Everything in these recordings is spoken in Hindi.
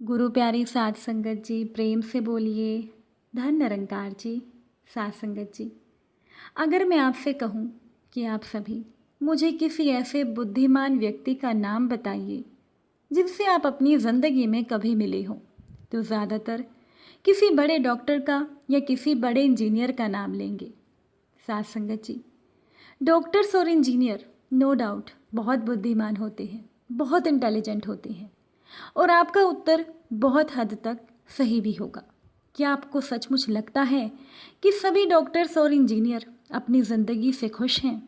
गुरु प्यारी साध संगत जी, प्रेम से बोलिए धन निरंकार जी। साध संगत जी, अगर मैं आपसे कहूँ कि आप सभी मुझे किसी ऐसे बुद्धिमान व्यक्ति का नाम बताइए जिनसे आप अपनी ज़िंदगी में कभी मिले हो, तो ज़्यादातर किसी बड़े डॉक्टर का या किसी बड़े इंजीनियर का नाम लेंगे। साध संगत जी, डॉक्टर्स और इंजीनियर नो डाउट बहुत बुद्धिमान होते हैं, बहुत इंटेलिजेंट होते हैं, और आपका उत्तर बहुत हद तक सही भी होगा। क्या आपको सचमुच लगता है कि सभी डॉक्टर्स और इंजीनियर अपनी ज़िंदगी से खुश हैं?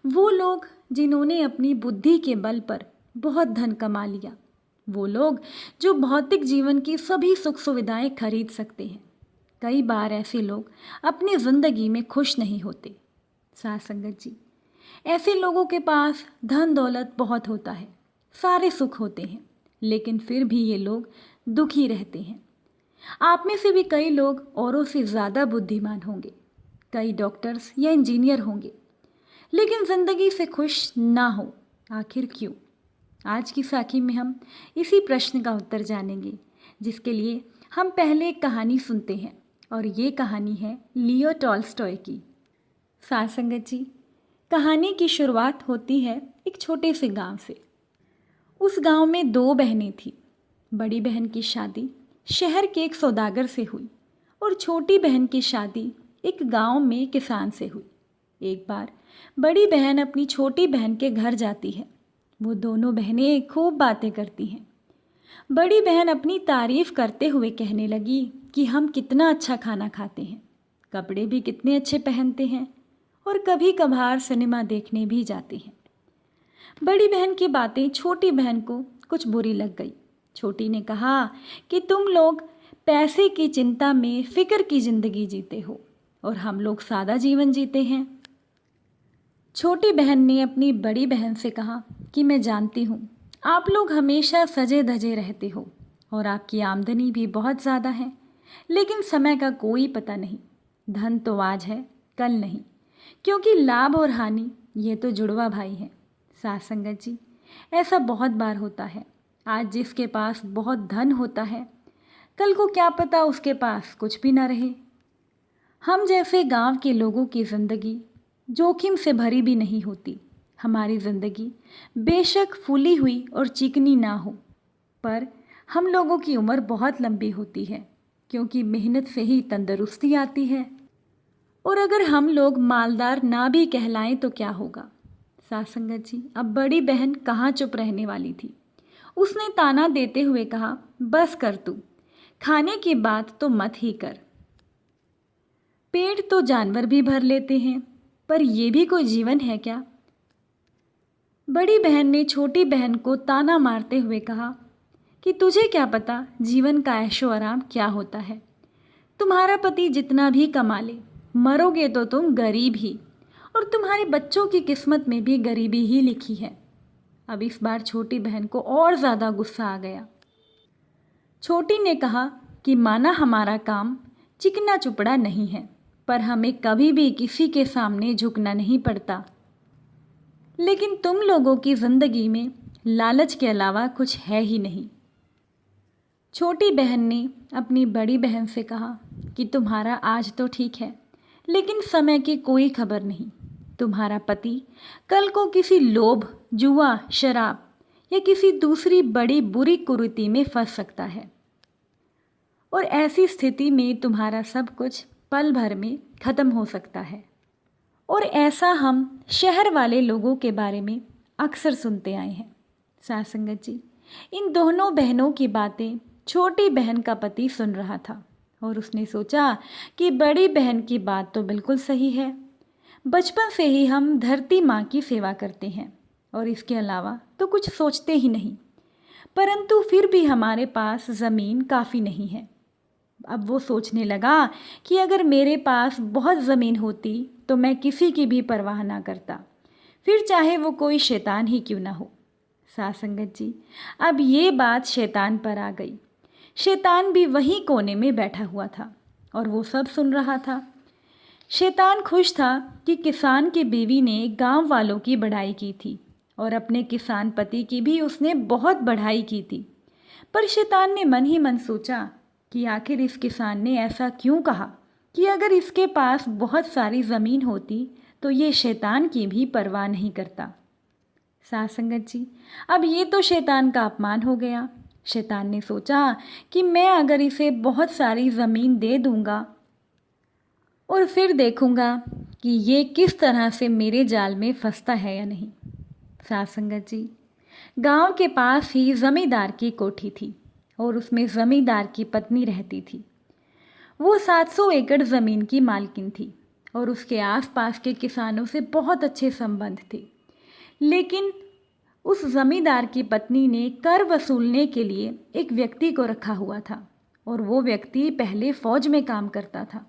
वो लोग जिन्होंने अपनी बुद्धि के बल पर बहुत धन कमा लिया, वो लोग जो भौतिक जीवन की सभी सुख सुविधाएं खरीद सकते हैं, कई बार ऐसे लोग अपनी ज़िंदगी में खुश नहीं होते। साथ संगत जी, ऐसे लोगों के पास धन दौलत बहुत होता है, सारे सुख होते हैं, लेकिन फिर भी ये लोग दुखी रहते हैं। आप में से भी कई लोग औरों से ज़्यादा बुद्धिमान होंगे, कई डॉक्टर्स या इंजीनियर होंगे, लेकिन ज़िंदगी से खुश ना हो। आखिर क्यों? आज की साखी में हम इसी प्रश्न का उत्तर जानेंगे, जिसके लिए हम पहले एक कहानी सुनते हैं, और ये कहानी है लियो टॉल्स्टॉय की। साथ संगत जी, कहानी की शुरुआत होती है एक छोटे से गांव से। उस गांव में दो बहनें थीं। बड़ी बहन की शादी शहर के एक सौदागर से हुई और छोटी बहन की शादी एक गांव में किसान से हुई। एक बार बड़ी बहन अपनी छोटी बहन के घर जाती है। वो दोनों बहनें खूब बातें करती हैं। बड़ी बहन अपनी तारीफ करते हुए कहने लगी कि हम कितना अच्छा खाना खाते हैं, कपड़े भी कितने अच्छे पहनते हैं, और कभी कभार सिनेमा देखने भी जाते हैं। बड़ी बहन की बातें छोटी बहन को कुछ बुरी लग गई। छोटी ने कहा कि तुम लोग पैसे की चिंता में फिक्र की ज़िंदगी जीते हो और हम लोग सादा जीवन जीते हैं। छोटी बहन ने अपनी बड़ी बहन से कहा कि मैं जानती हूँ आप लोग हमेशा सजे धजे रहते हो और आपकी आमदनी भी बहुत ज़्यादा है, लेकिन समय का कोई पता नहीं। धन तो आज है, कल नहीं, क्योंकि लाभ और हानि ये तो जुड़वा भाई हैं। साथ संगत जी, ऐसा बहुत बार होता है। आज जिसके पास बहुत धन होता है, कल को क्या पता उसके पास कुछ भी ना रहे। हम जैसे गांव के लोगों की ज़िंदगी जोखिम से भरी भी नहीं होती। हमारी ज़िंदगी बेशक फूली हुई और चिकनी ना हो, पर हम लोगों की उम्र बहुत लंबी होती है, क्योंकि मेहनत से ही तंदुरुस्ती आती है। और अगर हम लोग मालदार ना भी कहलाएं तो क्या होगा? साथ संगत जी, अब बड़ी बहन कहाँ चुप रहने वाली थी। उसने ताना देते हुए कहा, बस कर तू, खाने की बात तो मत ही कर। पेट तो जानवर भी भर लेते हैं, पर ये भी कोई जीवन है क्या? बड़ी बहन ने छोटी बहन को ताना मारते हुए कहा कि तुझे क्या पता जीवन का ऐशो आराम क्या होता है। तुम्हारा पति जितना भी कमा ले, मरोगे तो तुम गरीब ही, और तुम्हारे बच्चों की किस्मत में भी गरीबी ही लिखी है। अब इस बार छोटी बहन को और ज़्यादा गुस्सा आ गया। छोटी ने कहा कि माना हमारा काम चिकना चुपड़ा नहीं है, पर हमें कभी भी किसी के सामने झुकना नहीं पड़ता। लेकिन तुम लोगों की ज़िंदगी में लालच के अलावा कुछ है ही नहीं। छोटी बहन ने अपनी बड़ी बहन से कहा कि तुम्हारा आज तो ठीक है, लेकिन समय की कोई खबर नहीं। तुम्हारा पति कल को किसी लोभ, जुआ, शराब या किसी दूसरी बड़ी बुरी कुरीति में फंस सकता है, और ऐसी स्थिति में तुम्हारा सब कुछ पल भर में ख़त्म हो सकता है। और ऐसा हम शहर वाले लोगों के बारे में अक्सर सुनते आए हैं। साथ संगत जी, इन दोनों बहनों की बातें छोटी बहन का पति सुन रहा था, और उसने सोचा कि बड़ी बहन की बात तो बिल्कुल सही है। बचपन से ही हम धरती माँ की सेवा करते हैं और इसके अलावा तो कुछ सोचते ही नहीं, परंतु फिर भी हमारे पास ज़मीन काफ़ी नहीं है। अब वो सोचने लगा कि अगर मेरे पास बहुत ज़मीन होती तो मैं किसी की भी परवाह ना करता, फिर चाहे वो कोई शैतान ही क्यों ना हो। साथ संगत जी, अब ये बात शैतान पर आ गई। शैतान भी वहीं कोने में बैठा हुआ था और वो सब सुन रहा था। शैतान खुश था कि किसान की बीवी ने गांव वालों की बड़ाई की थी, और अपने किसान पति की भी उसने बहुत बढ़ाई की थी। पर शैतान ने मन ही मन सोचा कि आखिर इस किसान ने ऐसा क्यों कहा कि अगर इसके पास बहुत सारी ज़मीन होती तो ये शैतान की भी परवाह नहीं करता। साथ संगत जी, अब ये तो शैतान का अपमान हो गया। शैतान ने सोचा कि मैं अगर इसे बहुत सारी ज़मीन दे दूंगा और फिर देखूंगा कि ये किस तरह से मेरे जाल में फंसता है या नहीं। साथ संगत जी, गांव के पास ही ज़मींदार की कोठी थी और उसमें ज़मींदार की पत्नी रहती थी। वो 700 एकड़ ज़मीन की मालकिन थी और उसके आसपास के किसानों से बहुत अच्छे संबंध थे। लेकिन उस ज़मींदार की पत्नी ने कर वसूलने के लिए एक व्यक्ति को रखा हुआ था और वो व्यक्ति पहले फ़ौज में काम करता था।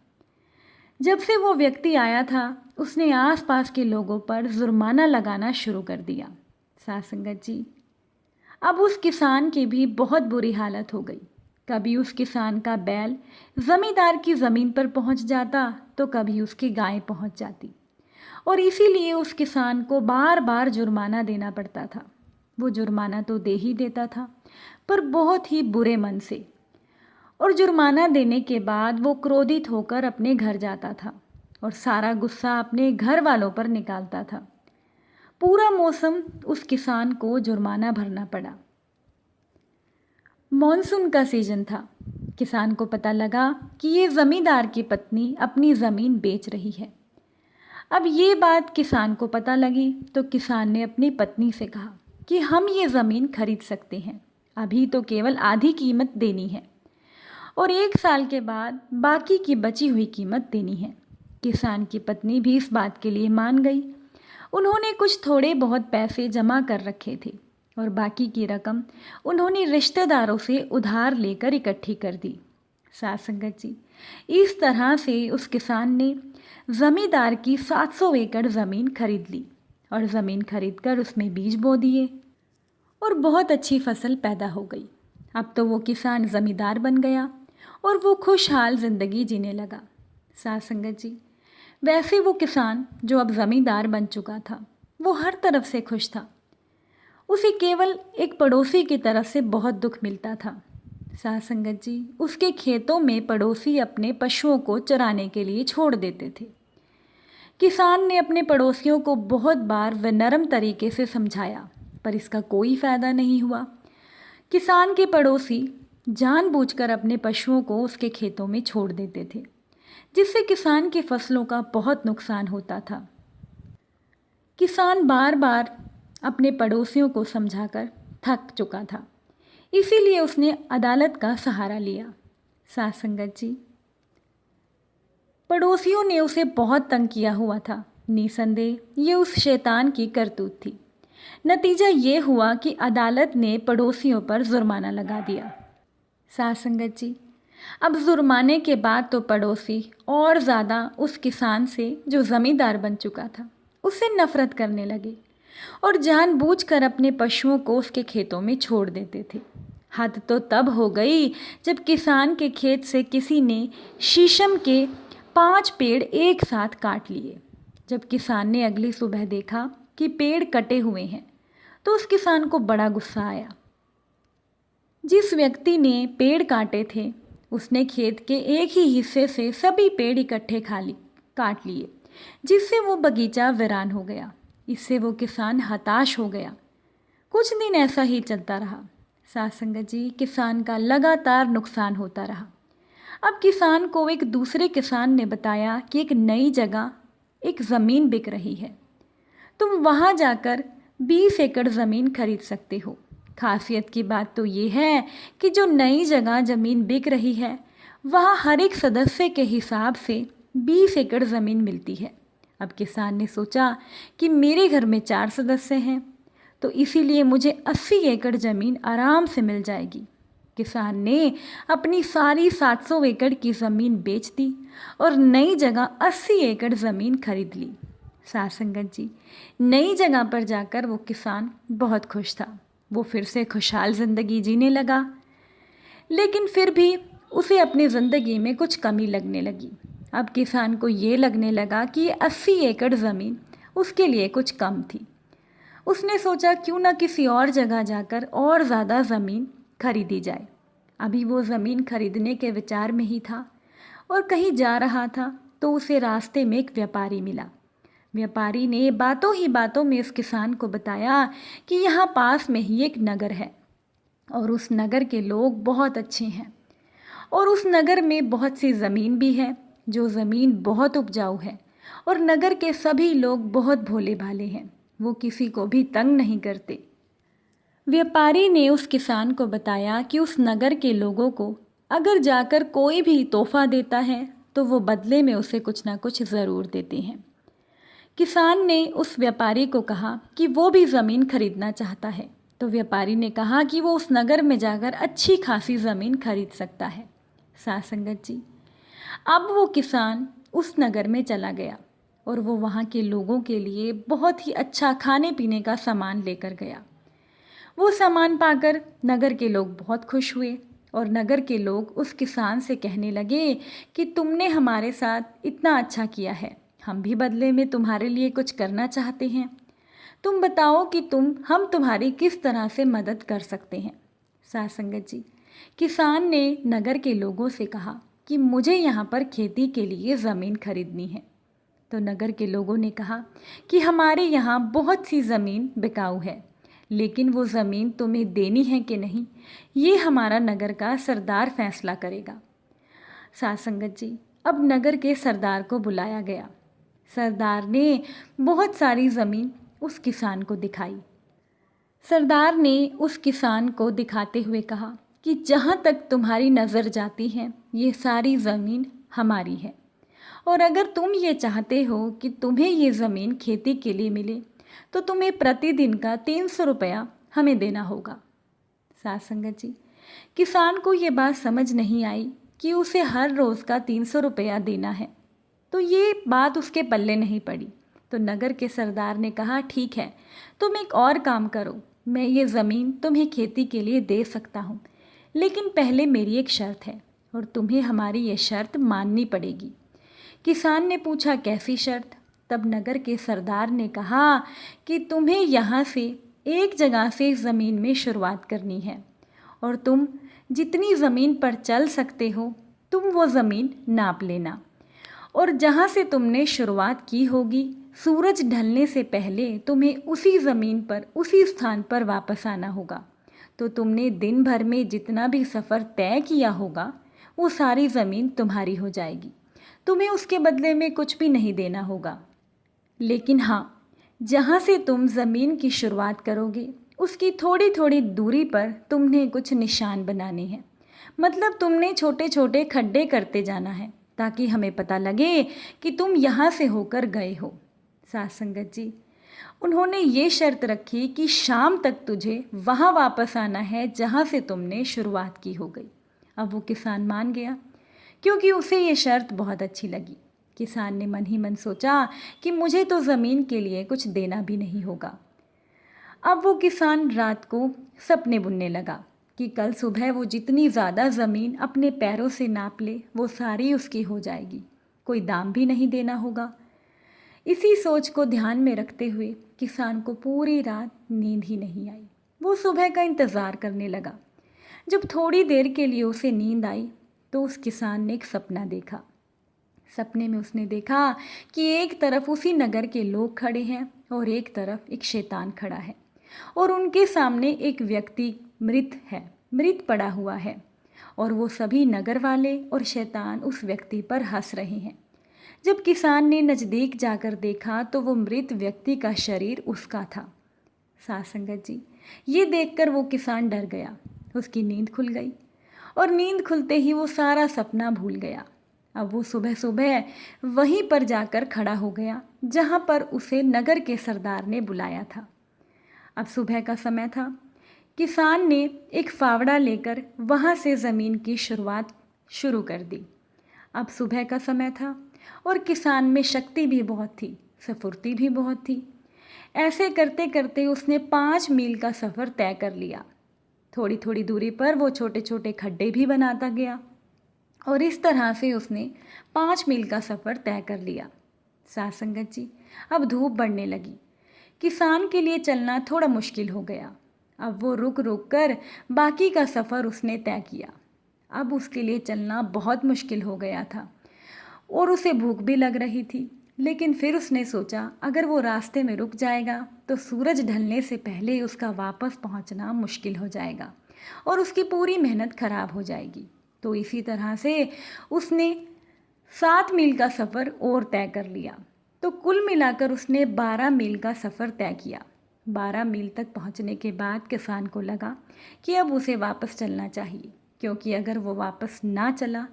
जब से वो व्यक्ति आया था उसने आसपास के लोगों पर जुर्माना लगाना शुरू कर दिया। साथ संगत जी, अब उस किसान की भी बहुत बुरी हालत हो गई। कभी उस किसान का बैल ज़मींदार की ज़मीन पर पहुंच जाता तो कभी उसकी गाय पहुंच जाती और इसीलिए उस किसान को बार बार जुर्माना देना पड़ता था। वो जुर्माना तो दे ही देता था पर बहुत ही बुरे मन से, और जुर्माना देने के बाद वो क्रोधित होकर अपने घर जाता था और सारा गुस्सा अपने घर वालों पर निकालता था। पूरा मौसम उस किसान को जुर्माना भरना पड़ा। मॉनसून का सीजन था। किसान को पता लगा कि ये ज़मींदार की पत्नी अपनी ज़मीन बेच रही है। अब ये बात किसान को पता लगी तो किसान ने अपनी पत्नी से कहा कि हम ये ज़मीन खरीद सकते हैं, अभी तो केवल आधी कीमत देनी है और 1 साल के बाद बाकी की बची हुई कीमत देनी है। किसान की पत्नी भी इस बात के लिए मान गई। उन्होंने कुछ थोड़े बहुत पैसे जमा कर रखे थे और बाकी की रकम उन्होंने रिश्तेदारों से उधार लेकर इकट्ठी कर दी। साथ संगत जी, इस तरह से उस किसान ने ज़मींदार की 700 एकड़ ज़मीन खरीद ली और ज़मीन खरीदकर उसमें बीज बो दिए और बहुत अच्छी फसल पैदा हो गई। अब तो वो किसान ज़मींदार बन गया और वो खुशहाल ज़िंदगी जीने लगा। साथ संगत जी, वैसे वो किसान जो अब ज़मींदार बन चुका था वो हर तरफ से खुश था। उसे केवल एक पड़ोसी की तरफ से बहुत दुख मिलता था। साथ संगत जी, उसके खेतों में पड़ोसी अपने पशुओं को चराने के लिए छोड़ देते थे। किसान ने अपने पड़ोसियों को बहुत बार व नरम तरीके से समझाया पर इसका कोई फ़ायदा नहीं हुआ। किसान के पड़ोसी जानबूझकर अपने पशुओं को उसके खेतों में छोड़ देते थे, जिससे किसान की फसलों का बहुत नुकसान होता था। किसान बार बार अपने पड़ोसियों को समझाकर थक चुका था, इसीलिए उसने अदालत का सहारा लिया। साथ संगत जी, पड़ोसियों ने उसे बहुत तंग किया हुआ था। निसंदेह ये उस शैतान की करतूत थी। नतीजा ये हुआ कि अदालत ने पड़ोसियों पर जुर्माना लगा दिया। साथ संगत जी, अब जुर्माने के बाद तो पड़ोसी और ज़्यादा उस किसान से जो ज़मींदार बन चुका था उससे नफ़रत करने लगे और जानबूझकर अपने पशुओं को उसके खेतों में छोड़ देते थे। हद तो तब हो गई जब किसान के खेत से किसी ने शीशम के 5 पेड़ एक साथ काट लिए। जब किसान ने अगली सुबह देखा कि पेड़ कटे हुए हैं तो उस किसान को बड़ा गुस्सा आया। जिस व्यक्ति ने पेड़ काटे थे उसने खेत के एक ही हिस्से से सभी पेड़ इकट्ठे काट लिए, जिससे वो बगीचा वीरान हो गया। इससे वो किसान हताश हो गया। कुछ दिन ऐसा ही चलता रहा। साथ संगत जी, किसान का लगातार नुकसान होता रहा। अब किसान को एक दूसरे किसान ने बताया कि एक नई जगह एक ज़मीन बिक रही है, तुम वहाँ जाकर 20 एकड़ ज़मीन खरीद सकते हो। खासियत की बात तो ये है कि जो नई जगह ज़मीन बिक रही है वहाँ हर एक सदस्य के हिसाब से 20 एकड़ ज़मीन मिलती है। अब किसान ने सोचा कि मेरे घर में 4 सदस्य हैं तो इसीलिए मुझे 80 एकड़ ज़मीन आराम से मिल जाएगी। किसान ने अपनी सारी 700 एकड़ की ज़मीन बेच दी और नई जगह 80 एकड़ ज़मीन खरीद ली। साथ संगत जी, नई जगह पर जाकर वो किसान बहुत खुश था। वो फिर से खुशहाल ज़िंदगी जीने लगा, लेकिन फिर भी उसे अपनी ज़िंदगी में कुछ कमी लगने लगी। अब किसान को ये लगने लगा कि ये 80 एकड़ ज़मीन उसके लिए कुछ कम थी। उसने सोचा क्यों ना किसी और जगह जाकर और ज़्यादा ज़मीन खरीदी जाए। अभी वो ज़मीन खरीदने के विचार में ही था और कहीं जा रहा था तो उसे रास्ते में एक व्यापारी मिला। व्यापारी ने बातों ही बातों में उस किसान को बताया कि यहाँ पास में ही एक नगर है और उस नगर के लोग बहुत अच्छे हैं और उस नगर में बहुत सी ज़मीन भी है, जो ज़मीन बहुत उपजाऊ है और नगर के सभी लोग बहुत भोले भाले हैं, वो किसी को भी तंग नहीं करते। व्यापारी ने उस किसान को बताया कि उस नगर के लोगों को अगर जाकर कोई भी तोहफा देता है तो वो बदले में उसे कुछ ना कुछ ज़रूर देते हैं। किसान ने उस व्यापारी को कहा कि वो भी ज़मीन खरीदना चाहता है, तो व्यापारी ने कहा कि वो उस नगर में जाकर अच्छी खासी ज़मीन खरीद सकता है। साथ संगत जी, अब वो किसान उस नगर में चला गया और वो वहाँ के लोगों के लिए बहुत ही अच्छा खाने पीने का सामान लेकर गया। वो सामान पाकर नगर के लोग बहुत खुश हुए और नगर के लोग उस किसान से कहने लगे कि तुमने हमारे साथ इतना अच्छा किया है, हम भी बदले में तुम्हारे लिए कुछ करना चाहते हैं। तुम बताओ कि हम तुम्हारी किस तरह से मदद कर सकते हैं। साथ संगत जी, किसान ने नगर के लोगों से कहा कि मुझे यहाँ पर खेती के लिए ज़मीन खरीदनी है। तो नगर के लोगों ने कहा कि हमारे यहाँ बहुत सी ज़मीन बिकाऊ है, लेकिन वो ज़मीन तुम्हें देनी है कि नहीं, ये हमारा नगर का सरदार फैसला करेगा। साथ संगत जी, अब नगर के सरदार को बुलाया गया। सरदार ने बहुत सारी ज़मीन उस किसान को दिखाई। सरदार ने उस किसान को दिखाते हुए कहा कि जहाँ तक तुम्हारी नज़र जाती है ये सारी ज़मीन हमारी है और अगर तुम ये चाहते हो कि तुम्हें ये ज़मीन खेती के लिए मिले तो तुम्हें प्रतिदिन का 300 रुपया हमें देना होगा। साथ संगत जी, किसान को ये बात समझ नहीं आई कि उसे हर रोज़ का 300 रुपया देना है, तो ये बात उसके पल्ले नहीं पड़ी। तो नगर के सरदार ने कहा ठीक है, तुम एक और काम करो, मैं ये ज़मीन तुम्हें खेती के लिए दे सकता हूँ, लेकिन पहले मेरी एक शर्त है और तुम्हें हमारी ये शर्त माननी पड़ेगी। किसान ने पूछा कैसी शर्त? तब नगर के सरदार ने कहा कि तुम्हें यहाँ से एक जगह से ज़मीन में शुरुआत करनी है और तुम जितनी ज़मीन पर चल सकते हो तुम वो ज़मीन नाप लेना और जहाँ से तुमने शुरुआत की होगी सूरज ढलने से पहले तुम्हें उसी ज़मीन पर उसी स्थान पर वापस आना होगा। तो तुमने दिन भर में जितना भी सफ़र तय किया होगा वो सारी ज़मीन तुम्हारी हो जाएगी, तुम्हें उसके बदले में कुछ भी नहीं देना होगा। लेकिन हाँ, जहाँ से तुम ज़मीन की शुरुआत करोगे उसकी थोड़ी थोड़ी दूरी पर तुमने कुछ निशान बनाने हैं, मतलब तुमने छोटे छोटे खड्डे करते जाना है ताकि हमें पता लगे कि तुम यहाँ से होकर गए हो। साथ संगत जी, उन्होंने ये शर्त रखी कि शाम तक तुझे वहाँ वापस आना है जहाँ से तुमने शुरुआत की हो गई। अब वो किसान मान गया क्योंकि उसे ये शर्त बहुत अच्छी लगी। किसान ने मन ही मन सोचा कि मुझे तो ज़मीन के लिए कुछ देना भी नहीं होगा। अब वो किसान रात को सपने बुनने लगा कि कल सुबह वो जितनी ज़्यादा ज़मीन अपने पैरों से नाप ले वो सारी उसकी हो जाएगी, कोई दाम भी नहीं देना होगा। इसी सोच को ध्यान में रखते हुए किसान को पूरी रात नींद ही नहीं आई। वो सुबह का इंतज़ार करने लगा। जब थोड़ी देर के लिए उसे नींद आई तो उस किसान ने एक सपना देखा। सपने में उसने देखा कि एक तरफ उसी नगर के लोग खड़े हैं और एक तरफ एक शैतान खड़ा है और उनके सामने एक व्यक्ति मृत पड़ा हुआ है और वो सभी नगर वाले और शैतान उस व्यक्ति पर हंस रहे हैं। जब किसान ने नज़दीक जाकर देखा तो वो मृत व्यक्ति का शरीर उसका था। साथ संगत जी, ये देखकर वो किसान डर गया, उसकी नींद खुल गई और नींद खुलते ही वो सारा सपना भूल गया। अब वो सुबह सुबह वहीं पर जाकर खड़ा हो गया जहाँ पर उसे नगर के सरदार ने बुलाया था। अब सुबह का समय था। किसान ने एक फावड़ा लेकर वहाँ से ज़मीन की शुरुआत शुरू कर दी। अब सुबह का समय था और किसान में शक्ति भी बहुत थी, स्फूर्ति भी बहुत थी। ऐसे करते करते उसने 5 मील का सफ़र तय कर लिया। थोड़ी थोड़ी दूरी पर वो छोटे छोटे खड्डे भी बनाता गया और इस तरह से उसने 5 मील का सफ़र तय कर लिया। साथ संगत जी, अब धूप बढ़ने लगी। किसान के लिए चलना थोड़ा मुश्किल हो गया। अब वो रुक रुक कर बाकी का सफ़र उसने तय किया। अब उसके लिए चलना बहुत मुश्किल हो गया था और उसे भूख भी लग रही थी। लेकिन फिर उसने सोचा अगर वो रास्ते में रुक जाएगा तो सूरज ढलने से पहले ही उसका वापस पहुंचना मुश्किल हो जाएगा और उसकी पूरी मेहनत खराब हो जाएगी। तो इसी तरह से उसने 7 मील का सफ़र और तय कर लिया। तो कुल मिलाकर उसने 12 मील का सफ़र तय किया। 12 मील तक पहुंचने के बाद किसान को लगा कि अब उसे वापस चलना चाहिए, क्योंकि अगर वो वापस ना चला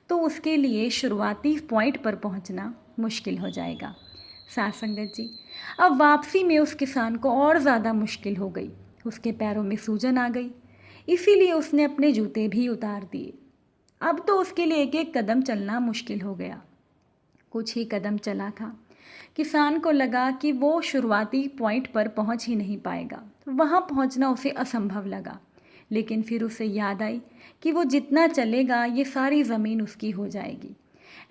तो उसके लिए शुरुआती पॉइंट पर पहुंचना मुश्किल हो जाएगा। साथ संगत जी, अब वापसी में उस किसान को और ज़्यादा मुश्किल हो गई। उसके पैरों में सूजन आ गई, इसीलिए उसने अपने जूते भी उतार दिए। अब तो उसके लिए एक एक कदम चलना मुश्किल हो गया। कुछ ही कदम चला था, किसान को लगा कि वो शुरुआती पॉइंट पर पहुंच ही नहीं पाएगा। वहां पहुंचना उसे असंभव लगा। लेकिन फिर उसे याद आई कि वो जितना चलेगा ये सारी ज़मीन उसकी हो जाएगी।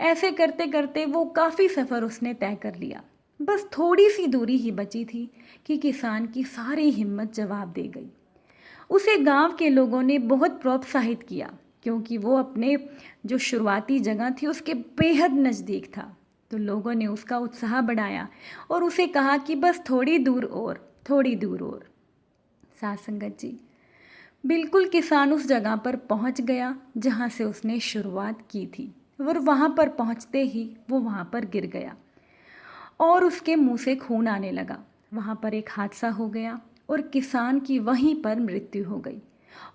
ऐसे करते करते वो काफ़ी सफ़र उसने तय कर लिया। बस थोड़ी सी दूरी ही बची थी कि किसान की सारी हिम्मत जवाब दे गई। उसे गांव के लोगों ने बहुत प्रोत्साहित किया, क्योंकि वो अपने जो शुरुआती जगह थी उसके बेहद नज़दीक था। तो लोगों ने उसका उत्साह बढ़ाया और उसे कहा कि बस थोड़ी दूर और, थोड़ी दूर और। साथ संगत जी, बिल्कुल किसान उस जगह पर पहुंच गया जहां से उसने शुरुआत की थी और वहां पर पहुंचते ही वो वहां पर गिर गया और उसके मुंह से खून आने लगा। वहां पर एक हादसा हो गया और किसान की वहीं पर मृत्यु हो गई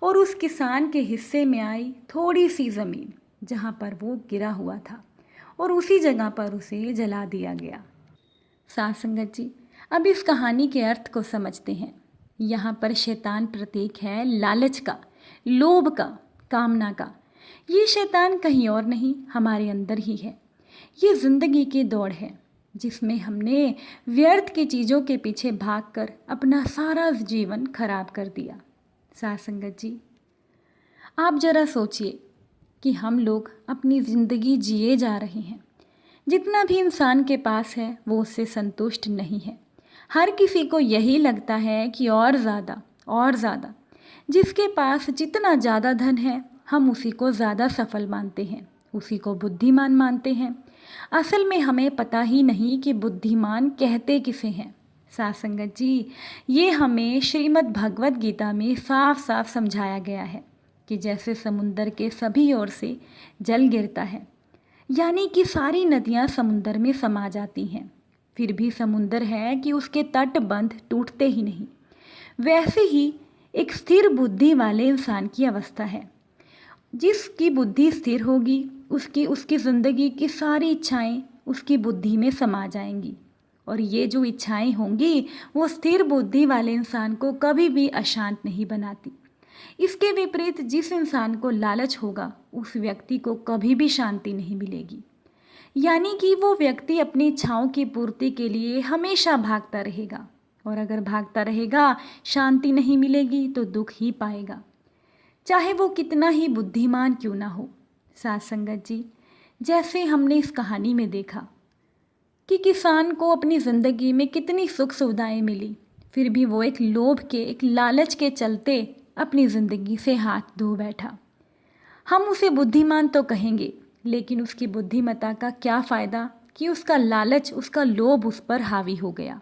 और उस किसान के हिस्से में आई थोड़ी सी ज़मीन जहां पर वो गिरा हुआ था और उसी जगह पर उसे जला दिया गया। साथ संगत जी, अब इस कहानी के अर्थ को समझते हैं। यहाँ पर शैतान प्रतीक है लालच का, लोभ का, कामना का। ये शैतान कहीं और नहीं, हमारे अंदर ही है। ये ज़िंदगी की दौड़ है जिसमें हमने व्यर्थ की चीज़ों के पीछे भागकर अपना सारा जीवन खराब कर दिया। साथ संगत जी, आप ज़रा सोचिए कि हम लोग अपनी ज़िंदगी जिए जा रहे हैं। जितना भी इंसान के पास है वो उससे संतुष्ट नहीं है। हर किसी को यही लगता है कि और ज़्यादा और ज़्यादा। जिसके पास जितना ज़्यादा धन है हम उसी को ज़्यादा सफल मानते हैं, उसी को बुद्धिमान मानते हैं। असल में हमें पता ही नहीं कि बुद्धिमान कहते किसे हैं। साथ संगत जी, ये हमें श्रीमद् भगवत गीता में साफ साफ समझाया गया है कि जैसे समुंदर के सभी ओर से जल गिरता है, यानी कि सारी नदियाँ समुंदर में समा जाती हैं, फिर भी समुंदर है कि उसके तटबंध टूटते ही नहीं। वैसे ही एक स्थिर बुद्धि वाले इंसान की अवस्था है। जिसकी बुद्धि स्थिर होगी उसकी ज़िंदगी की सारी इच्छाएं उसकी बुद्धि में समा जाएंगी और ये जो इच्छाएं होंगी वो स्थिर बुद्धि वाले इंसान को कभी भी अशांत नहीं बनाती। इसके विपरीत जिस इंसान को लालच होगा उस व्यक्ति को कभी भी शांति नहीं मिलेगी। यानी कि वो व्यक्ति अपनी इच्छाओं की पूर्ति के लिए हमेशा भागता रहेगा और अगर भागता रहेगा शांति नहीं मिलेगी तो दुख ही पाएगा, चाहे वो कितना ही बुद्धिमान क्यों ना हो। साथ संगत जी, जैसे हमने इस कहानी में देखा कि किसान को अपनी ज़िंदगी में कितनी सुख सुविधाएं मिली, फिर भी वो एक लोभ के, एक लालच के चलते अपनी ज़िंदगी से हाथ धो बैठा। हम उसे बुद्धिमान तो कहेंगे, लेकिन उसकी बुद्धिमत्ता का क्या फ़ायदा कि उसका लालच, उसका लोभ उस पर हावी हो गया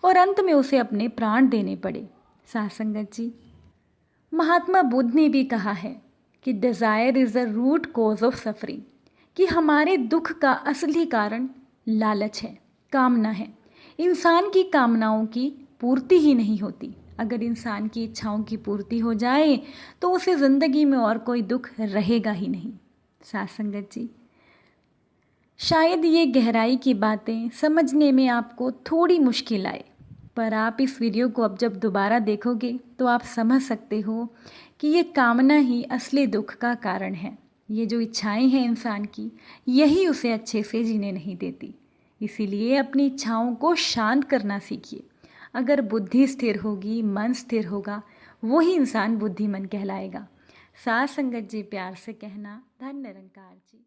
और अंत में उसे अपने प्राण देने पड़े। साथ संगत जी, महात्मा बुद्ध ने भी कहा है कि desire is the root cause of suffering, कि हमारे दुख का असली कारण लालच है, कामना है। इंसान की कामनाओं की पूर्ति ही नहीं होती। अगर इंसान की इच्छाओं की पूर्ति हो जाए तो उसे ज़िंदगी में और कोई दुख रहेगा ही नहीं। साथ संगत जी, शायद ये गहराई की बातें समझने में आपको थोड़ी मुश्किल आए, पर आप इस वीडियो को अब जब दोबारा देखोगे तो आप समझ सकते हो कि ये कामना ही असली दुख का कारण है। ये जो इच्छाएं हैं इंसान की, यही उसे अच्छे से जीने नहीं देती। इसीलिए अपनी इच्छाओं को शांत करना सीखिए। अगर बुद्धि स्थिर होगी, मन स्थिर होगा, वही इंसान बुद्धिमान कहलाएगा। साथ संगत जी, प्यार से कहना, धन्य निरंकार जी।